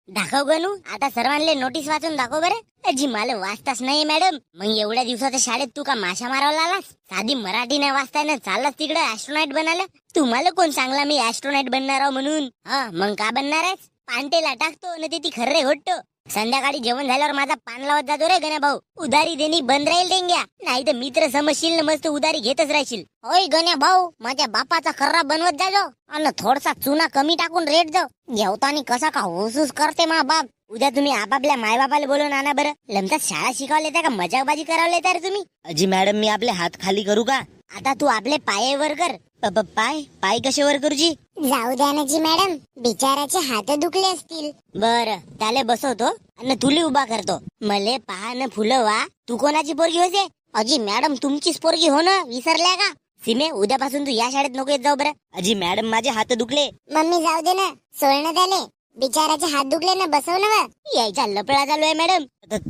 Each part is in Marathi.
दाखव गणू, आता सर्वांना नोटीस वाचून दाखव बरं. अजी मला वाचताच नाही मॅडम. मग एवढ्या दिवसाच्या शाळेत तू का माशा मारायला आलास? साधी मराठी नाही वाचताय ना चाललास तिकडे ऍस्ट्रोनाइट बनायला. तुम्हाला कोण सांगला मी ऍस्ट्रोनाइट बनणार आहो म्हणून? हा मग का बनणार आहेस? पांटेला टाकतो न ते ती खर्रे घोटतो. संध्याकाळी जेवण झाल्यावर माझा पान लावत जातो रे गण्या भाऊ. उधारी देणी बंद राहील डेंग्या, नाही तर मित्र समजशील ना मस्त उधारी घेतच राहशील. होय गण्या भाऊ, माझ्या बापाचा खर्रा बनवत जाजो आणि थोडसा चुना कमी टाकून रेट जाऊ. जेवतानी कसा का हुसूस करते मा बाप. उद्या तुम्ही आपापल्या मायबापाला बोलून आणा बरं. लमतात शाळा शिकावला येते का मजाकबाजी करावला येते रे तुम्ही? अजी मॅडम मी आपले हात खाली करू का? आता तू आपले पाय वर कर. पाय पाय कसे वर करूची? जाऊ द्या ना जी मॅडम, बिचाराचे हात दुखले असतील. बर त्याला बसवतो आणि तुला उभा करतो. मले पहा न फुलं वा. तू कोणाची पोरगी होते? अजी मॅडम तुमचीच पोरगी हो ना, विसरल्या का? सीमे उद्यापासून तू या शाळेत नको येत जाऊ बरं. अजी मॅडम माझे हात दुखले. मम्मी जाऊ दे ना, सोडणं त्याले. बिचाराचे हात दुखले ना, बसव ना बा. यायचा लपडा चालू आहे मॅडम.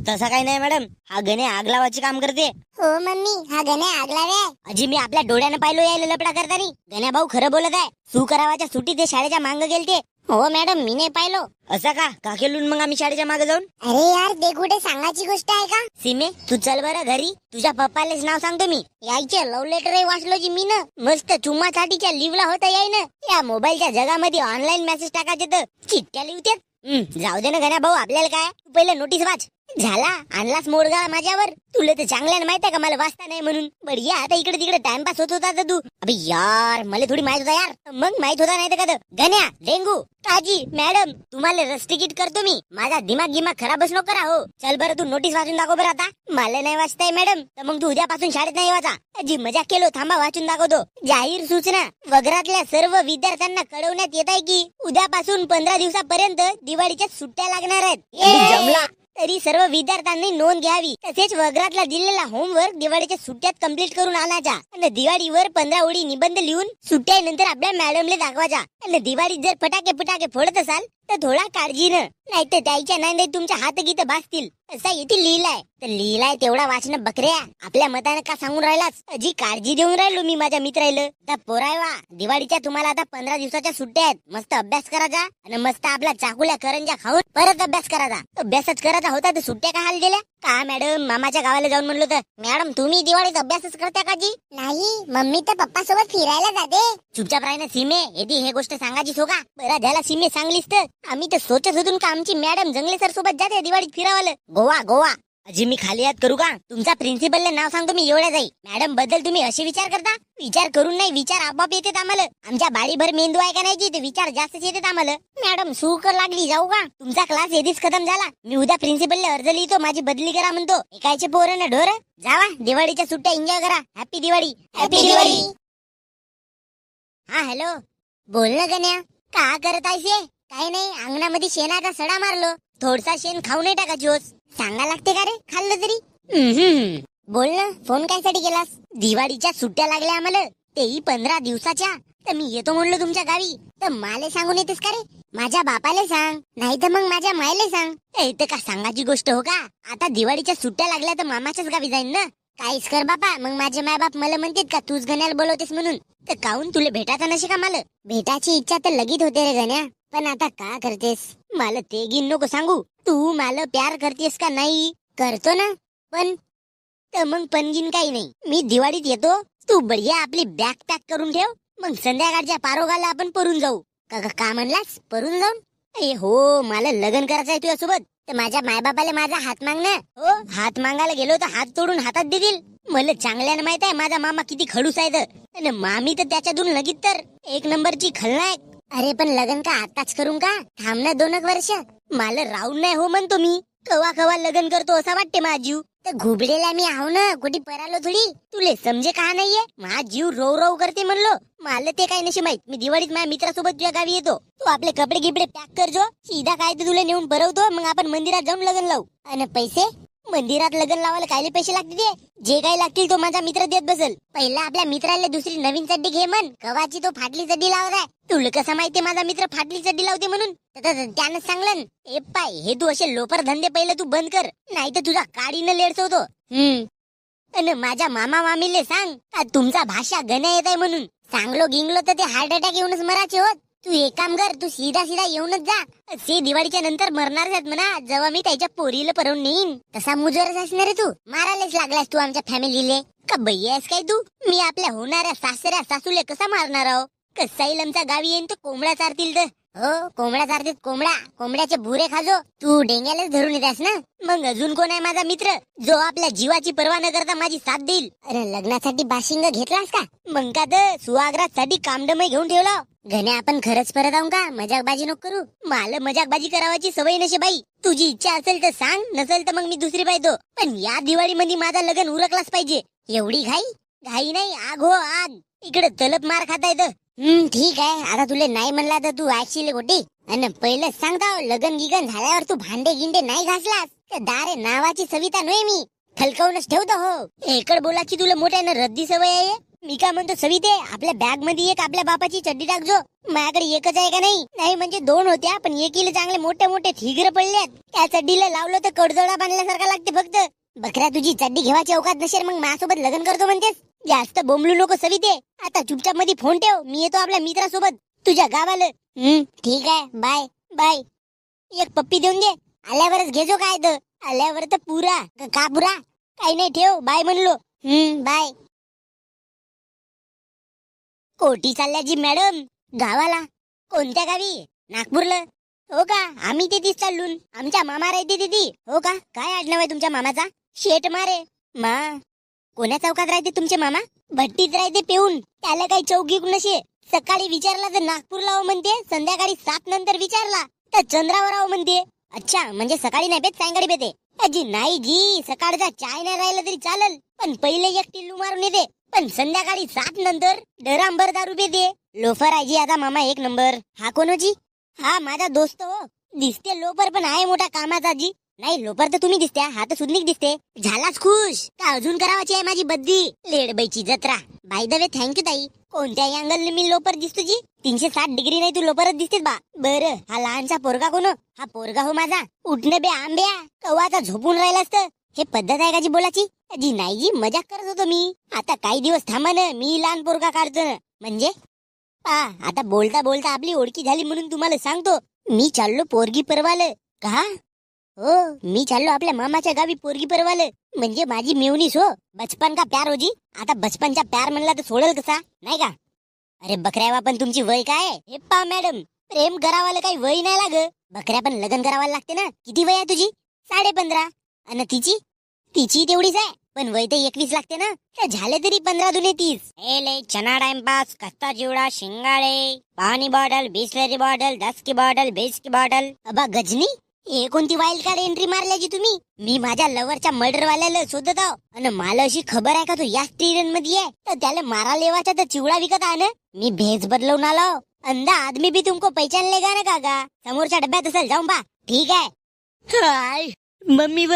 तसा काही नाही मॅडम, हा गणे आग लावायचे काम करते. हो मम्मी, हा गण्या आग लावे. अजी मी आपल्या डोळ्यानं पाहिलो यायला लपडा करतानी. गण्या भाऊ खरं बोलत आहे. सुकरावाच्या सुट्टीत ते शाळेच्या मांग गेलते. हो मॅडम मी नाही पाहिलो. असा का केलून मग आम्ही शाळेच्या मागे जाऊन? अरे यार, ते कुठे सांगायची गोष्ट आहे का? सीमे तू चल बरं घरी. तुझ्या पप्पालेच नाव सांगतो मी. यायचे लव्ह लेटर वाचलो जी मी ना. मस्त चुम्मासाठीच्या लिवला होता याय ना. या मोबाईलच्या जगामध्ये ऑनलाईन मेसेज टाकायचे तर चिठ्ठ्या लिहतात. जाऊ दे ना गण्या भाऊ, आपल्याला काय. तू पहिले नोटीस वाच. झाला आणलास मोडगा माझ्यावर. तुला तर चांगल्यानं माहित आहे का मला वाचता नाही म्हणून. बढिया आता इकडे तिकडे टाइमपास होत होता तर तू. अबे यार मला थोडी माहित होता यार. मग माहित होता नाही तर का? गण्या डेंगू काजी मॅडम तुम्हाला रस तिकीट करतो मी. माझा दिमाग खराबच नको करा हो. चल बरं तू नोटीस वाचून दाखव बरं. आता मला नाही वाचताय मॅडम तर मग तू उद्यापासून शाळेत नाही वाचा. जी मजाक केलो, थांबा वाचून दाखवतो. जाहीर सूचना वगैरातल्या सर्व विद्यार्थ्यांना कळवण्यात येत आहे की उद्यापासून 15 दिवसापर्यंत दिवाळीच्या सुट्ट्या लागणार आहेत. जमला तरी सर्व विद्यार्थ्यांनी नोंद घ्यावी. तसेच वगैरातला दिलेला होमवर्क दिवाळीच्या सुट्ट्यात कंप्लीट करून आणायचा आणि दिवाळीवर 15 ओळी निबंध लिहून सुट्ट्यानंतर आपल्या मॅडमला दाखवायचा. आणि दिवाळीत जर फटाके फोडत असाल तर थोडा काळजीनं, नाही तर त्याच्या नाही तुमच्या हात गीत भासतील. असा येथे लिहिलाय तर लिहिलाय तेवढा वाचणं बकऱ्या. आपल्या मतानं का सांगून राहिलास? अजी काळजी देऊन राहिलो मी माझ्या मित्राला. आता पोरायवा दिवाळीच्या तुम्हाला आता 15 दिवसाच्या सुट्ट्या आहेत. मस्त अभ्यास करायचा आणि मस्त आपला चाकुल्या करंजा खाऊन परत अभ्यास करायचा. अभ्यासच करायचा होता तर सुट्ट्या का हाल दिल्या का? मॅडम मामाच्या गावाला जाऊन म्हणलो तर मॅडम तुम्ही दिवाळीत अभ्यासच करता का जी? नाही, मम्मी तर पप्पा सोबत फिरायला जाते. चुपचाप राही ना सीमे. येते हे गोष्ट सांगायची सो का? बरं झाला सीमे सांगलीस तर. आम्ही तर सोचत होतो का आमची मॅडम जंगले सर सोबत जाते दिवाळीत फिरावालं. गोवा. अजी मी खाली हात करू का? तुमचा प्रिन्सिपलला नाव सांगतो मी एवढ्या जाई. मॅडम बद्दल तुम्ही असे विचार करता? विचार करून नाही, विचार आपोआप येतात आम्हाला. आमच्या बाडीभर मेंदू आहे का नाही जी, ते विचार जास्तच येतात आम्हाला. मॅडम सूक लागली जाऊ का? तुमचा क्लास येधीच खतम झाला. मी उद्या प्रिन्सिपलला अर्ज लिहितो, माझी बदली करा म्हणतो. एकायचे पोरं ना ढोर. जावा दिवाळीच्या सुट्ट्या एन्जॉय करा. हॅपी दिवाळी. हॅपी दिवाळी. हा हॅलो, बोल ना गण्या. का करत आहेस? काही नाही, अंगणामध्ये शेणाचा सडा मारलो. थोडसा शेण खाऊ नाही टाकायची होस. सांगा लागते का रे, खाल्लं तरी. बोल ना, फोन कायसाठी केलास? दिवाळीच्या सुट्ट्या लागल्या आम्हाला, तेही 15 दिवसाच्या. तर मी येतो म्हणलो तुमच्या गावी. तर माले सांगून येतेस का रे? माझ्या बापाले सांग, नाही तर मग माझ्या मायले सांग. इथं का सांगायची गोष्ट हो का? आता दिवाळीच्या सुट्ट्या लागल्या तर मामाच्याच गावी जाईन ना. काहीच कर बापा, मग माझे माय बाप मला म्हणतात का तूच गण्याला बोलवतेस म्हणून. तर काहून तुला भेटायचा नशे का मला? भेटायची इच्छा तर लगीत होते रे गण्या, पण आता का करतेस? मला ते गिन नको सांगू. तू मला प्यार करतेस का नाही? करतो ना, पण तर मग पणगिन काही नाही. मी दिवाळीत येतो, तू बढिया आपली बॅग पॅक करून ठेव. मग संध्याकाळच्या पारोगाला आपण परून जाऊ. का म्हणलास? परून जाऊन? हो, मला लग्न करायचं आहे तुझ्यासोबत. तर माझ्या मायबापाला माझा हात माग ना. हो, हात मागायला गेलो तर हात तोडून हातात देतील. मला चांगल्यानं माहित आहे माझा मामा किती खडूस आहे तर. मामी तर त्याच्यातून लगीत तर 1 नंबरची खलनायक. अरे पण लग्न का आताच करून का? थांब ना 2 वर्ष. मला राहून नाही हो म्हणतो मी. कवा लग्न करतो असा वाटते माझा जीव. तर घुबडेला मी आहो ना, कुठे परालो थोडी. तुले समजे का नाहीये? माझा जीव रोव करते म्हणलो. मला ते काही नशी माहित. मी दिवाळीत माझ्या मित्रासोबत तुझ्या गावी येतो. तू आपले कपडे गिपडे पॅक करजो. सीधा काय ते तुला नेऊन भरवतो. मग आपण मंदिरात जाऊन लग्न लावू. आणि पैसे? मंदिरात लग्न लावायला कायले पैसे लागतील? जे काही लागतील तो माझा मित्र देत बसेल. पहिला आपल्या मित्राला दुसरी नवीन चड्डी घे म्हण. कवाची तो फाटली चड्डी लावत आहे. तुला कसं माहितीये माझा मित्र फाटली चड्डी लावते म्हणून? त्यानं सांगलं. ए पाय, हे तू असे लोपर धंदे पहिले तू बंद कर, नाही तर तुझा काडीनं लेडसवतो. आणि माझ्या मामा मामीले सांग का तुमचा भाषा गण्या येत आहे म्हणून. सांगलो गिंगलो तर ते हार्ट अटॅक येऊनच मराचे होत. तू एक काम कर, तू सीधा सीधा येऊनच जा. ते दिवाळीच्या नंतर मरणार आहेत म्हणा, जेव्हा मी त्याच्या पोरीला परवून नेईन. तसा मुजरच असणार रे तू. मारायलाच लागलास तू आमच्या फॅमिलीले. का बाई आहेस काय तू? मी आपल्या होणाऱ्या सासऱ्या सासूले कसा मारणार आहो? कसाईल आमच्या गावी येईन तर कोंबडा चारतील तर. हो, कोंबडा चारतील कोंबडा. कोंबड्याचे भुरे खाजो. तू डेंग्यालाच धरून येतेस ना. मग अजून कोण आहे माझा मित्र जो आपल्या जीवाची पर्वा न करता माझी साथ देईल? अरे लग्नासाठी बाशिंग घेतलास का? मग का तर सुहागरासाठी कामडमय घेऊन ठेवला. घण्या आपण खरंच परत आऊ का? मजाकबाजी नको करू. मला मजाकबाजी करावाची सवय नशे बाई. तुझी इच्छा असेल तर सांग, नसेल तर मग मी दुसरी पाहतो. पण या दिवाळी मध्ये माझा लग्न उरकलाच पाहिजे. एवढी घाई? घाई नाही, आग हो आग. इकडे तलप मार खाता येतं. ठीक आहे. आता तुले नाही म्हणला तर तू ऐकशील गोटी. आणि पहिलं सांगता, लगन गिगन झाल्यावर तू भांडे गिंडे नाही घासलास तर दारे नावाची सविता नव्हे मी. थलकवूनच ठेवतो. हो, एकड बोलाची तुला मोठ्यानं रद्दी सवय आहे. मी काय म्हणतो सविते, आपल्या बॅग मध्ये एक आपल्या बापाची चड्डी टाकजो. माझ्याकडे एकच आहे का नाही? नाही म्हणजे दोन होत्या, पण एकीला चांगले मोठे मोठे ठिगर पडल्यात. त्या चड्डीला लावलं तर कडजोडा बांधल्यासारखा लागते फक्त. बकऱ्या, तुझी चड्डी घेवायची अवकात नसेल मग माझ्यासोबत लग्न करतो म्हणतेस? जास्त बोंबलू नको सविते. आता चुपचाप मध्ये फोन ठेव. मी येतो आपल्या मित्रासोबत तुझ्या गावाला. ठीक आहे. Bye bye. एक पप्पी देऊन दे. आल्यावरच घेजो काय तर. आल्यावर तर पुरा का पुरा काही नाही. ठेव. बाय म्हणलो. बाय. कोटी चालल्याची मॅडम गावाला? कोणत्या गावी? नागपूरला? हो का? आम्ही तिथेच चाललून. आमच्या मामा राहते तिथे. हो का? काय आडनाव आहे तुमच्या मामाचा? शेट मारे. मा कोण्या चौकात राहते तुमचे मामा? भट्टीत राहते पेऊन. त्याला काही चौकी नसे. सकाळी विचारला तर नागपूरला हो म्हणते, संध्याकाळी 7 नंतर विचारला तर चंद्रावर आहो म्हणते. अच्छा, म्हणजे सकाळी नाही पेत, सायंकाळी पेते? अजी नाही जी, सकाळचा चाय नाही राहिला तरी चालल, पण पहिले एक टिल्लू मारून येते. पण संध्याकाळी 7 नंतर डरांबर दारू पेते. लोफर आहे जी आता मामा एक नंबर. हा कोण हो जी? हा माझा दोस्त हो. दिसते लोफर पण आहे मोठा कामाचा जी. नाही लोफर तर तुम्ही दिसत्या, हा तर सुदनीक दिसते. झालाच खुश का अजून करावाची आहे माझी बद्दी? लेडबाईची जत्रा. बाय द वे थँक्यू ताई. कोणत्या अँगलने मी लोपर दिसतो जी? 360 डिग्री नाही तू लोपरच दिसतेस बा. बरं, हा लहानसा पोरगा कोण? हा पोरगा हो माझा. उठणे बे आंब्या, कवाचा झोपून राहिला असतं. हे पद्धत आहे का जी बोलाची? जी नाही जी, मजाक करत होतो मी. आता काही दिवस थांबा ना, मी लहान पोरगा काढतो ना. म्हणजे आता बोलता बोलता आपली ओळखी झाली म्हणून तुम्हाला सांगतो, मी चाललो पोरगी परवाल. का? हो, मी चाललो आपल्या मामाच्या गावी पोरगी परवाल. म्हणजे माझी मेवणीस हो. बचपन का प्यार हो जी. आता बचपनचा प्यार म्हणला तर सोडल कसा, नाही का? अरे बकऱ्यावा, पण तुमची वय काय? हे पा मॅडम, प्रेम करावाला काही वय नाही लाग. बकऱ्या, पण लग्न करावाला लागते ना. किती वय आहे तुझी? 15.5. आणि तिची तेवढीच आहे, पण वय तर 21 लागते ना. तर झाले तरी 15 दुने 30. लय चना टाइमपास, कस्ता चिवडा, शिंगाडे, पाणी बॉटल, बिस्लरी बॉटल, 10 की बॉटल, 20 की बॉटल. अबा गजनी, हे कोणती वाईल्ड कार्ड एंट्री मारल्याची तुम्ही? मी माझ्या लवरच्या मर्डर वाल्याला शोधत आहो, आणि मला अशी खबर आहे का तो याच ट्रेन मध्ये आहे, तर त्याला मारा लेवाचा तर चिवडा विकत आहे ना. मी भेस बदलवून आलो. अंधा आदमी भी तुमको पहचान लेगा ना काका? समोरच्या डब्यात असेल, जाऊन पा. ठीक आहे. हाय मम्मी व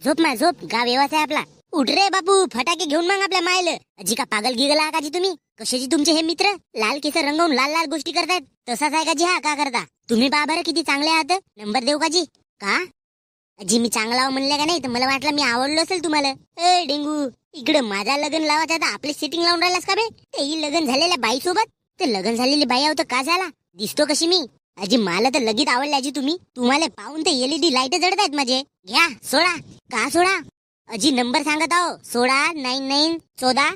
झोप मा झोप. गाव येवाच आहे आपला. उठ रे बापू, फटाके घेऊन मग आपल्या मायला. अजी का पागल गिगला का जी तुम्ही? कशाची तुमचे हे मित्र? लाल केस रंगवून लाल लाल गोष्टी करतायत. तसाच आहे का जी? हा का करता तुम्ही? पहा बरं किती चांगले आहात. नंबर देऊ का जी? का अजी मी चांगला म्हणले का नाही? तर मला वाटलं मी आवडलो असेल तुम्हाला. डेंगू, इकडे माझा लग्न लावायचा तर आपली सेटिंग लावून राहिलास का बे? तेही लग्न झालेल्या बाई सोबत. ते लग्न झालेली बाई आहो तर का झाला? दिसतो कशी मी? अजी मला तर लगीत आवडले अजी तुम्ही. तुम्हाला पाहून तर LED लाईट जळत आहेत माझे. घ्या सोडा. का सोडा? अजी नंबर सांगत आहो. 16 99 14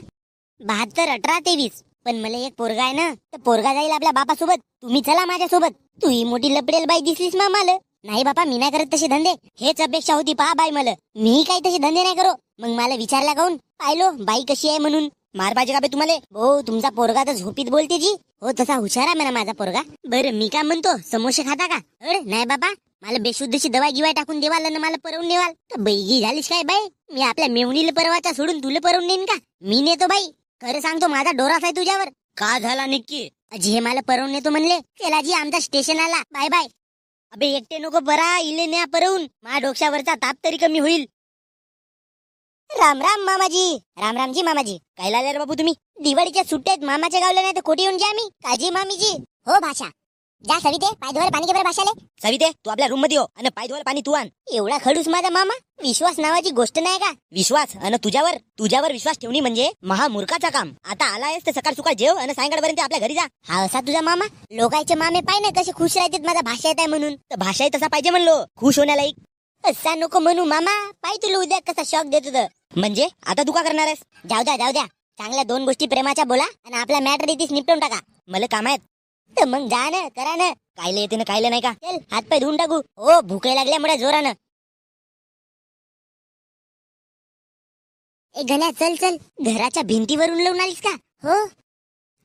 72 18 23. पण मला एक पोरगा आहे ना, तर पोरगा जाईल आपल्या बापासोबत. तुम्ही चला माझ्यासोबत. तू ही मोठी लपडेल बाई दिसलीस मामाला. नाही बापा, मी नाही करत तसे धंदे. हेच अपेक्षा होती पहा बाई मला. मी काही तसे धंदे नाही करो. मग मला विचारला काऊन? पाहिलो बाई कशी आहे म्हणून. मार पाहिजे का बे तुम्हाला? हो, तुमचा पोरगा तर झोपीत बोलते जी. हो, तसा हुशार आहे म्हणा माझा पोरगा. बरं मी काय म्हणतो, समोसे खाता का? अरे नाही बाबा, मला बेशुद्धची दवाई गिवाय टाकून देवाल ना मला परवून नेवाल. तर बैगी झालीस काय बाई? मी आपल्या मेवणीला परवाचा सोडून तुला परवून नेईन का? मी नेतो बाई. खरं सांगतो, माझा डोराच आहे तुझ्यावर. का झाला नक्की? अजी हे मला परवून नेतो म्हणले. चला जी, आमचा स्टेशन आला. Bye bye. अबे एकटे नको परा, इले न्या परवून. माझ्या डोक्यावरचा ताप तरी कमी होईल. राम राम मामाजी. राम रामजी मामाजी. काय लावले रे बाबू तुम्ही? दिवाळीच्या सुट्ट्यात मामाच्या गावला नाही तर खोटी येऊन जा मी. काजी मामीजी. हो भाषा. जा सविते पाय धुवायला पाणी घे बरं भाषाले. सविते तू आपल्या रूम मध्ये हो आणि पाय धुवायला पाणी तू आण. एवढा खडूस माझा मामा, विश्वास नावाची गोष्ट नाही का? विश्वास आणि तुझ्यावर विश्वास ठेवणी म्हणजे महामूर्खाचा काम. आता आलायस तर सकाळ सुकाळ जेव आणि सायंकाळपर्यंत आपल्या घरी जा. हा असा तुझा मामा? लोकांचे मामे पाय ना कसे खुश राहतात माझा भाषा येत आहे म्हणून. तर भाषाही तसा पाहिजे म्हणलो, खुश होण्यालायक. असा नको म्हणू मामा, पाय तुला उद्या कसा शॉक देत होतं. म्हणजे आता तू का करणार आहेस? जाऊ द्या चांगल्या 2 गोष्टी प्रेमाच्या बोला आणि आपला मॅटर इथेच निपटून टाका. मला काम आहेत. तर मग जा ना, करा ना. कायले येते ना कायले नाही का? चल हात पाय धुवून टाकू. हो भुके लागल्यामुळे जोरानं. ए गण्या चल घराच्या भिंतीवरून लावून आलीस का? हो.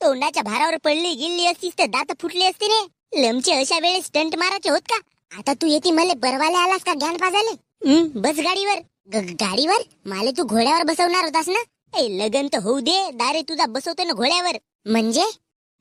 तोंडाच्या भारावर पडली गिल्ली असतीस तर दात फुटली असते रे. लमचे अशा वेळेस स्टंट मारायचे होत का? आता तू येते मले बरवाले आलास का ज्ञान पाजाले? बस गाडीवर. गाडीवर? माले तू घोड्यावर बसवणार होतास ना? ए लगन तर होऊ दे, दारे तुझा बसवतो ना घोड्यावर. म्हणजे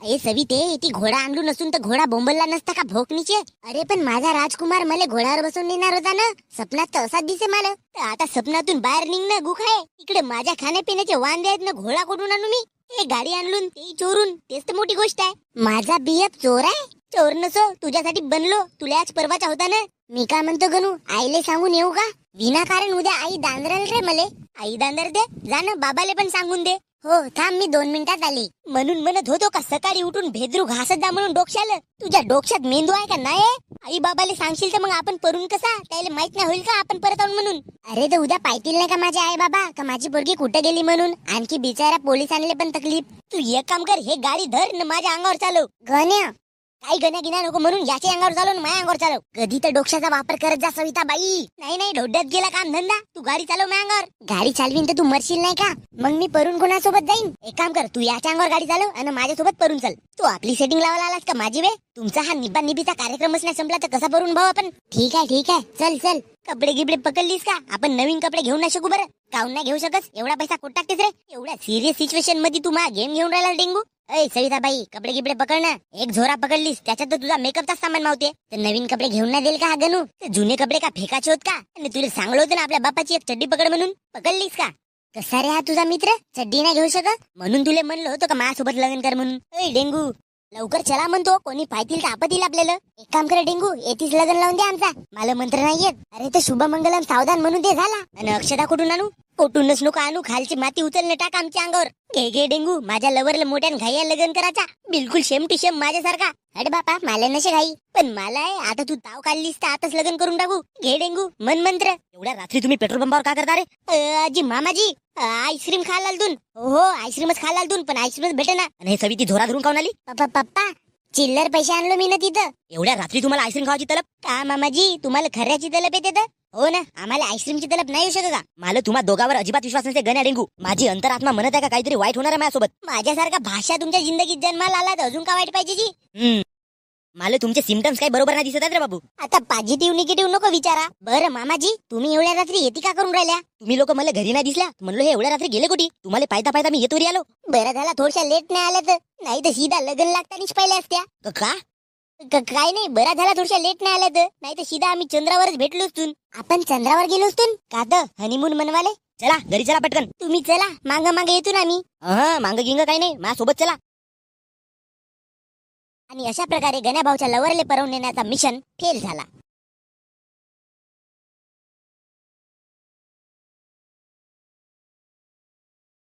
ए सविते, ती घोडा आणलो नसून तर घोडा बोंबलला नसता का भोकनीचे? अरे पण माझा राजकुमार मला घोड्यावर बसवून नेणार होता ना. स्वप्नात तर असाच दिसे मला. तर आता स्वप्नातून बाहेर निघणं गुख आहे. इकडे माझ्या खाण्यापिण्याचे वांदे आहेत ना, घोडा कुठून आणू मी? हे गाडी आणलून ते चोरून, तेच तर मोठी गोष्ट आहे. माझा बियप चोर आहे? चोर नसो, तुझ्यासाठी बनलो. तुला आज परवाचा होता ना. मी काय म्हणतो गणू, आईले सांगून येऊ का? विनाकारण उद्या आई दांदरल रे मले. आई दांदर दे, जा ना बाबाले पण सांगून दे. हो थांब, मी 2 मिनिटात आली. म्हणून म्हणत होतो का सकाळी उठून भेद्रू घासत जा म्हणून डोक्याला. तुझ्या डोक्यात मेंदू आहे का नाही? आई बाबाले सांगशील तर मग आपण परून कसा? त्याला माहित नाही होईल का आपण परत आऊन म्हणून? अरे तर उद्या पाहतील नाही का माझे आई बाबा का माझी पोरगी कुठे गेली म्हणून? आणखी बिचारा पोलिसांना पण तकलीफ. तू एक काम कर, हे गाडी धर न माझ्या अंगावर चालव. गण्या काही गण्या गिन्या नको म्हणून याच्या अंगावर चालव ना माझ्या अंगावर चालव. कधी तर डोक्याचा वापर करत जा सविता बाई. नाही ढोड्यात गेला काम धंदा. तू गाडी चालव माझ्या अंगावर. गाडी चालवीन तर तू मरशील नाही का? मग मी परून कोणासोबत जाईन? एक काम कर, तू याच्या अंगावर गाडी चालव आणि माझ्यासोबत परून चल. तू आपली सेटिंग लावायला आलास का माझी वे? तुमचा हा निब्बा निबीचा कार्यक्रमच नाही संपला तर कसा परून भाऊ आपण? ठीक आहे चल. कपडे गिपडे पकडलीस का? आपण नवीन कपडे घेऊन नाही शकू बरं? काऊन नाही घेऊ शकत? एवढा पैसा कुठं टाकतेस रे? एवढ्या सिरियस सिच्युएशन मध्ये तू माझा गेम घेऊन राहिला डेंगू. अय सविताबाई, कपडे गिपडे पकड ना. एक झोरा पकडलीस त्याच्यात तर तुझा मेकअपचा सामान मावते. तर नवीन कपडे घेऊन नाही देईल का हा गणू? ते जुने कपडे का फेकाचे होत का? आणि तुला सांगलो होतं ना आपल्या बापाची एक चड्डी पकड म्हणून, पकडलीस का? कसा रे हा तुझा मित्र? चड्डी नाही घेऊ शकत म्हणून तुला म्हणलं होतं का माझ्यासोबत लग्न कर म्हणून? अय डेंगू, लवकर चला म्हणतो, कोणी पाहतील तर आपतील आपल्याला. एक काम कर डेंगू, येतीच लग्न लावून दे आमचा. मला मंत्र नाही येत. अरे तर शुभमंगलम सावधान म्हणून ते झाला. आणि अक्षता कुठून आणू? कोठूनच नको आणू, खालची माती उचलणं टाक आमच्या अंगावर. घे डेंगू, माझ्या लवरला मोठ्यान घाई लग्न करायचा. बिलकुल शेम टू शेम माझ्यासारखा. अरे बापा मला नशे घाई, पण मला आहे. आता तू ताव काढलीस तर आताच लग्न करून टाकू. घे डेंगू मन मंत्र. एवढ्या रात्री तुम्ही पेट्रोल पंपावर का करता रे? आजी मामाजी, आईस्क्रीम खायला आलतून. हो आईस्क्रीमच खायला आलतून, पण आईस्क्रीमच भेटे ना. आणि हे सविती धोरा धरून काऊन आली? पप्पा चिल्लर पैसे आणलो मी ना तिथं. एवढ्या रात्री तुम्हाला आईस्क्रीम खावायची तलब का मामाजी, तुम्हाला खऱ्याची तलब येते तर? हो ना, आम्हाला आईस्क्रीमची तलब नाही येऊ शकत का? मला तुम्हा दोघावर अजिबात विश्वास नसते गण्या डेंगू. माझी अंतरात्मा म्हणत आहे का काहीतरी वाईट होणार आहे माझ्यासोबत. माझ्यासारखा भाषा तुमच्या जिंदगीत जन्माला आला तर अजून का वाईट पाहिजे जी? मला तुमचे सिम्टम्स काही बरोबर नाही दिसत आहेत रे बाबू. आता पॉझिटिव्ह निगेटिव्ह नको विचारा. बरं मामाजी, तुम्ही एवढ्या रात्री येते का करून राहिल्या? तुम्ही लोक मला घरी नाही दिसल्या म्हणलो हे एवढ्या रात्री गेले कुठे? तुम्हाला पायता मी येतो रे आलो. बरं झाला थोडशा लेट नाही आल्या तर, नाही तर सीधा लग्न लागतानीच पहिल्या असत्या. का? काय नाही, बरा झाला थोडशा लेट नाही आल्या तर, नाही तर सीधा आम्ही चंद्रावरच भेटलो असतून. आपण चंद्रावर गेलो असतून का तर हनीमून मनवाले? चला घरी चला पटकन. तुम्ही चला, मांग येतो ना आम्ही. मांग गिंग काही नाही, माझ्यासोबत चला. आणि अशा प्रकारे गण्याभाऊच्या लवरले परवून नेण्याचा मिशन फेल झाला.